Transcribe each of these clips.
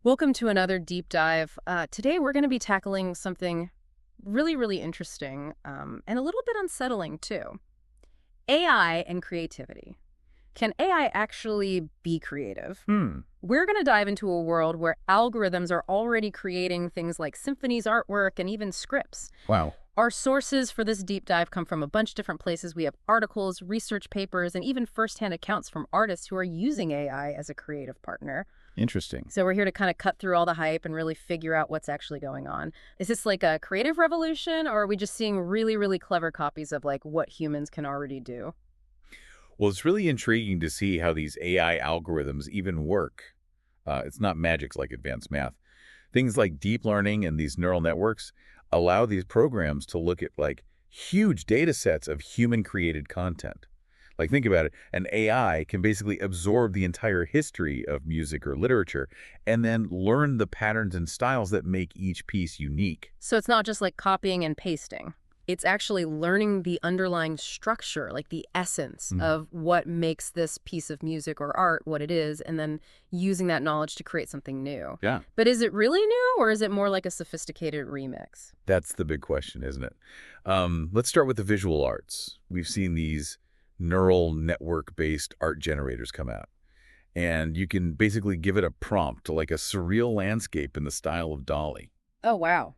Welcome to another deep dive. Today we're going to be tackling something really, really interesting and a little bit unsettling too. AI and creativity. Can AI actually be creative? Hmm. We're going to dive into a world where algorithms are already creating things like symphonies, artwork, and even scripts. Wow. Our sources for this deep dive come from a bunch of different places. We have articles, research papers, and even firsthand accounts from artists who are using AI as a creative partner. Interesting. So we're here to kind of cut through all the hype and really figure out what's actually going on. Is this like a creative revolution, or are we just seeing really, really clever copies of like what humans can already do? Well, it's really intriguing to see how these AI algorithms even work. It's not magic like advanced math. Things like deep learning and these neural networks allow these programs to look at huge data sets of human-created content. Like, think about it. An AI can basically absorb the entire history of music or literature and then learn the patterns and styles that make each piece unique. So it's not just like copying and pasting. It's actually learning the underlying structure, like the essence Mm. of what makes this piece of music or art what it is, and then using that knowledge to create something new. Yeah. But is it really new, or is it more like a sophisticated remix? That's the big question, isn't it? Let's start with the visual arts. We've seen these neural network-based art generators come out. And you can basically give it a prompt, like a surreal landscape in the style of Dolly. Oh, wow.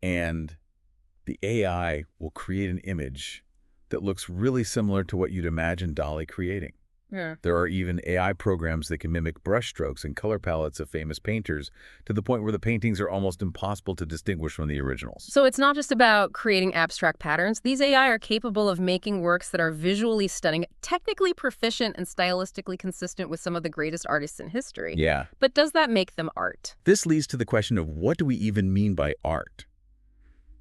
And the AI will create an image that looks really similar to what you'd imagine Dolly creating. Yeah. There are even AI programs that can mimic brushstrokes and color palettes of famous painters to the point where the paintings are almost impossible to distinguish from the originals. So it's not just about creating abstract patterns. These AI are capable of making works that are visually stunning, technically proficient, and stylistically consistent with some of the greatest artists in history. Yeah. But does that make them art? This leads to the question of what do we even mean by art?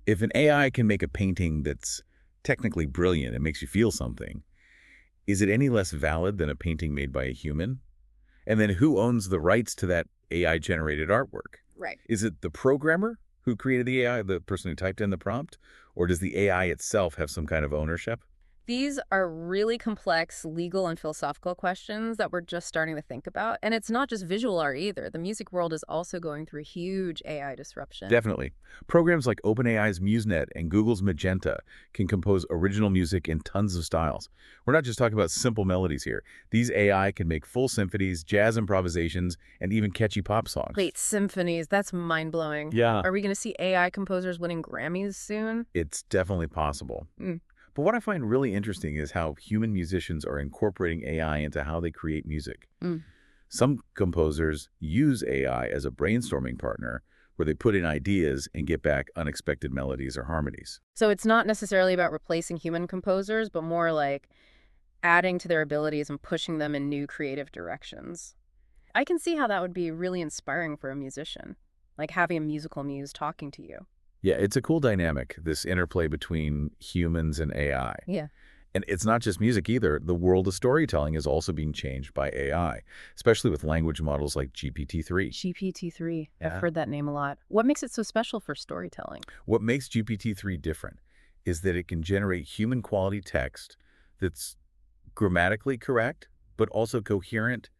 If an AI can make a painting that's technically brilliant and makes you feel something, is it any less valid than a painting made by a human? And then who owns the rights to that AI-generated artwork? Right. Is it the programmer who created the AI, the person who typed in the prompt? Or does the AI itself have some kind of ownership? These are really complex legal and philosophical questions that we're just starting to think about. And it's not just visual art either. The music world is also going through huge AI disruption. Definitely. Programs like OpenAI's MuseNet and Google's Magenta can compose original music in tons of styles. We're not just talking about simple melodies here. These AI can make full symphonies, jazz improvisations, and even catchy pop songs. Wait, symphonies, that's mind-blowing. Yeah. Are we going to see AI composers winning Grammys soon? It's definitely possible. Mm. But what I find really interesting is how human musicians are incorporating AI into how they create music. Mm. Some composers use AI as a brainstorming partner where they put in ideas and get back unexpected melodies or harmonies. So it's not necessarily about replacing human composers, but more like adding to their abilities and pushing them in new creative directions. I can see how that would be really inspiring for a musician, like having a musical muse talking to you. Yeah, it's a cool dynamic, this interplay between humans and AI. Yeah. And it's not just music either. The world of storytelling is also being changed by AI, especially with language models like GPT-3. GPT-3. I've Yeah. heard that name a lot. What makes it so special for storytelling? What makes GPT-3 different is that it can generate human quality text that's grammatically correct, but also coherent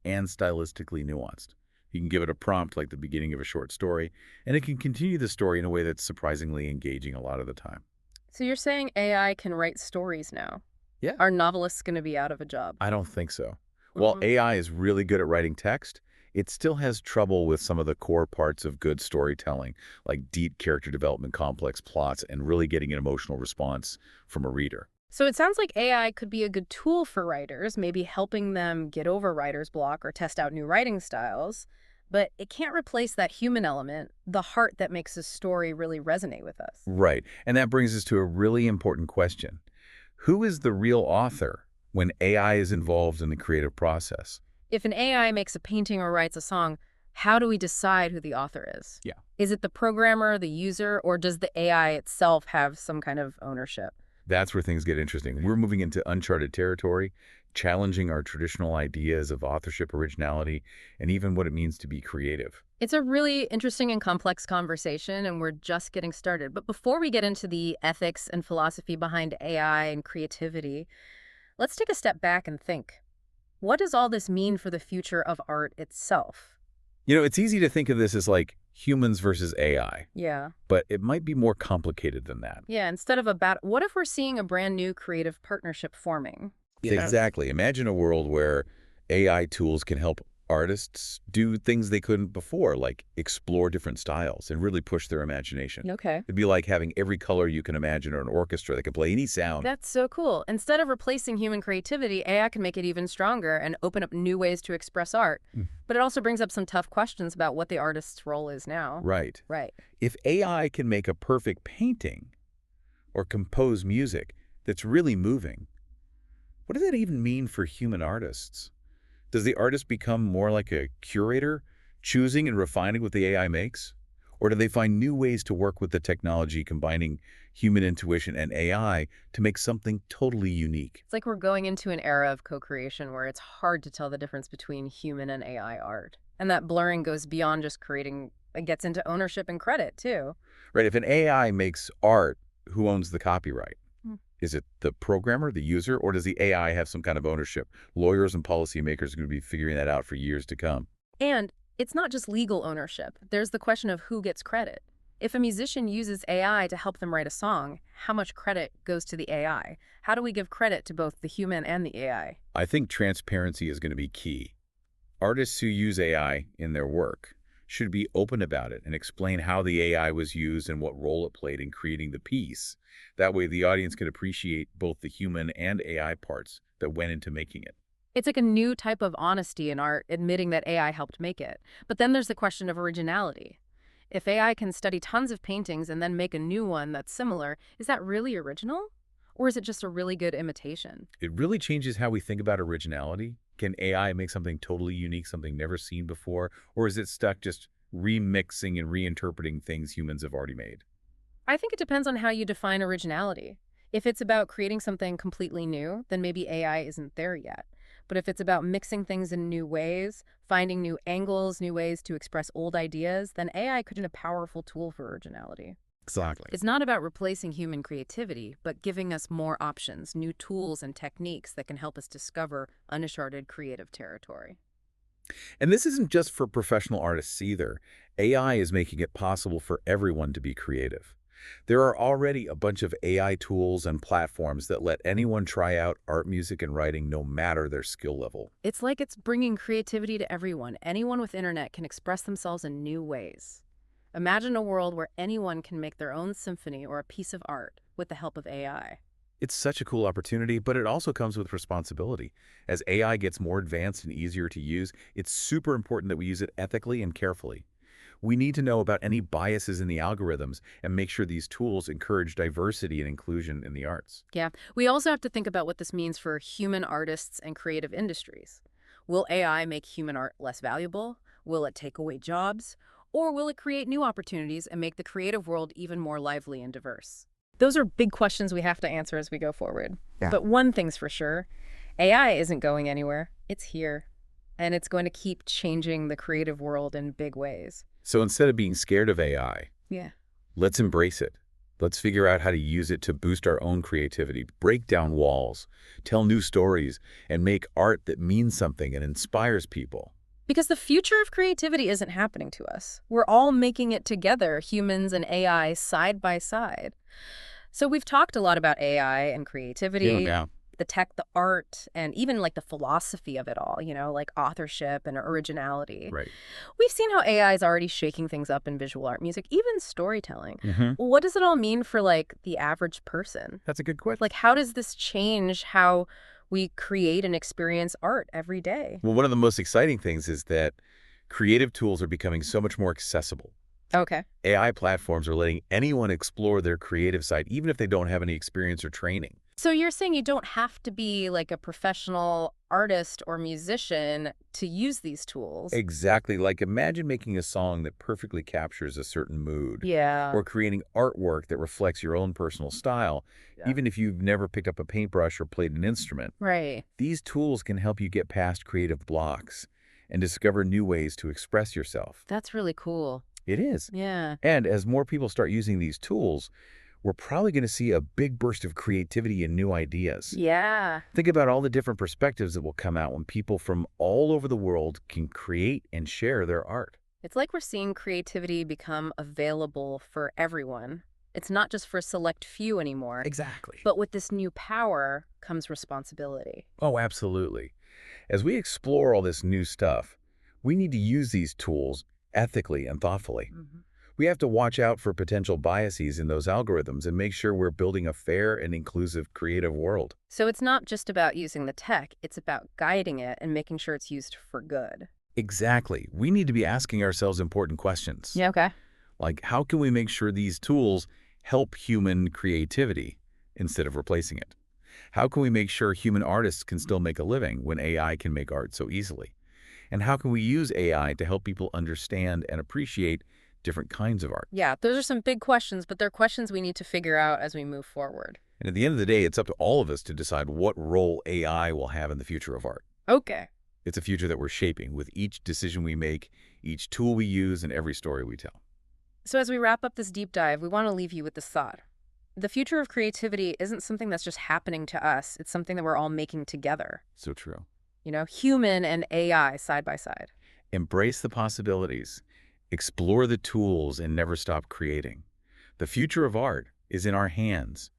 and stylistically nuanced. You can give it a prompt like the beginning of a short story, and it can continue the story in a way that's surprisingly engaging a lot of the time. So you're saying AI can write stories now? Yeah. Are novelists going to be out of a job? I don't think so. While Mhm. AI is really good at writing text, it still has trouble with some of the core parts of good storytelling, like deep character development, complex plots, and really getting an emotional response from a reader. So it sounds like AI could be a good tool for writers, maybe helping them get over writer's block or test out new writing styles, but it can't replace that human element, the heart that makes a story really resonate with us. Right. And that brings us to a really important question. Who is the real author when AI is involved in the creative process? If an AI makes a painting or writes a song, how do we decide who the author is? Yeah. Is it the programmer, the user, or does the AI itself have some kind of ownership? That's where things get interesting. We're moving into uncharted territory, challenging our traditional ideas of authorship, originality, and even what it means to be creative. It's a really interesting and complex conversation, and we're just getting started. But before we get into the ethics and philosophy behind AI and creativity, let's take a step back and think. What does all this mean for the future of art itself? It's easy to think of this as like humans versus AI, Yeah. but it might be more complicated than that. Yeah, instead of a battle, what if we're seeing a brand new creative partnership forming? Exactly. Imagine a world where AI tools can help artists do things they couldn't before, like explore different styles and really push their imagination. Okay. It'd be like having every color you can imagine or an orchestra that can play any sound. That's so cool. Instead of replacing human creativity, AI can make it even stronger and open up new ways to express art. Mm. But it also brings up some tough questions about what the artist's role is now. Right. Right. If AI can make a perfect painting or compose music that's really moving, what does that even mean for human artists? Does the artist become more like a curator, choosing and refining what the AI makes? Or do they find new ways to work with the technology, combining human intuition and AI to make something totally unique? It's like we're going into an era of co-creation where it's hard to tell the difference between human and AI art. And that blurring goes beyond just creating, it gets into ownership and credit too. Right? If an AI makes art, who owns the copyright? Hmm. Is it the programmer, the user, or does the AI have some kind of ownership? Lawyers and policymakers are going to be figuring that out for years to come. And it's not just legal ownership. There's the question of who gets credit. If a musician uses AI to help them write a song, how much credit goes to the AI? How do we give credit to both the human and the AI? I think transparency is going to be key. Artists who use AI in their work should be open about it and explain how the AI was used and what role it played in creating the piece. That way, the audience can appreciate both the human and AI parts that went into making it. It's like a new type of honesty in art, admitting that AI helped make it. But then there's the question of originality. If AI can study tons of paintings and then make a new one that's similar, is that really original? Or is it just a really good imitation? It really changes how we think about originality. Can AI make something totally unique, something never seen before, or is it stuck just remixing and reinterpreting things humans have already made? I think it depends on how you define originality. If it's about creating something completely new, then maybe AI isn't there yet. But if it's about mixing things in new ways, finding new angles, new ways to express old ideas, then AI could be a powerful tool for originality. Exactly. It's not about replacing human creativity, but giving us more options, new tools and techniques that can help us discover uncharted creative territory. And this isn't just for professional artists either. AI is making it possible for everyone to be creative. There are already a bunch of AI tools and platforms that let anyone try out art, music, and writing no matter their skill level. It's like it's bringing creativity to everyone. Anyone with internet can express themselves in new ways. Imagine a world where anyone can make their own symphony or a piece of art with the help of AI. It's such a cool opportunity, but it also comes with responsibility. As AI gets more advanced and easier to use, it's super important that we use it ethically and carefully. We need to know about any biases in the algorithms and make sure these tools encourage diversity and inclusion in the arts. Yeah, we also have to think about what this means for human artists and creative industries. Will AI make human art less valuable? Will it take away jobs? Or will it create new opportunities and make the creative world even more lively and diverse? Those are big questions we have to answer as we go forward. Yeah. But one thing's for sure, AI isn't going anywhere. It's here. And it's going to keep changing the creative world in big ways. So instead of being scared of AI, Yeah. let's embrace it. Let's figure out how to use it to boost our own creativity, break down walls, tell new stories, and make art that means something and inspires people. Because the future of creativity isn't happening to us. We're all making it together, humans and AI side by side. So we've talked a lot about AI and creativity, Yeah. the tech, the art, and even like the philosophy of it all, like authorship and originality. Right. We've seen how AI is already shaking things up in visual art, music, even storytelling. Mm-hmm. What does it all mean for like the average person? That's a good question. Like, how does this change how we create and experience art every day? Well, one of the most exciting things is that creative tools are becoming so much more accessible. Okay. AI platforms are letting anyone explore their creative side, even if they don't have any experience or training. So you're saying you don't have to be like a professional artist or musician to use these tools? Exactly. Like imagine making a song that perfectly captures a certain mood, Yeah. or creating artwork that reflects your own personal style, Yeah. even if you've never picked up a paintbrush or played an instrument. Right. These tools can help you get past creative blocks and discover new ways to express yourself. That's really cool. It is. Yeah. And as more people start using these tools, we're probably going to see a big burst of creativity and new ideas. Yeah. Think about all the different perspectives that will come out when people from all over the world can create and share their art. It's like we're seeing creativity become available for everyone. It's not just for a select few anymore. Exactly. But with this new power comes responsibility. Oh, absolutely. As we explore all this new stuff, we need to use these tools ethically and thoughtfully. Mhm. We have to watch out for potential biases in those algorithms and make sure we're building a fair and inclusive creative world. So it's not just about using the tech, it's about guiding it and making sure it's used for good. Exactly. We need to be asking ourselves important questions. Yeah, okay. Like, how can we make sure these tools help human creativity instead of replacing it? How can we make sure human artists can still make a living when AI can make art so easily? And how can we use AI to help people understand and appreciate different kinds of art? Yeah, those are some big questions, but they're questions we need to figure out as we move forward. And at the end of the day, it's up to all of us to decide what role AI will have in the future of art. Okay. It's a future that we're shaping with each decision we make, each tool we use, and every story we tell. So as we wrap up this deep dive, we want to leave you with this thought. The future of creativity isn't something that's just happening to us. It's something that we're all making together. So true. Human and AI side by side. Embrace the possibilities. Explore the tools and never stop creating. The future of art is in our hands,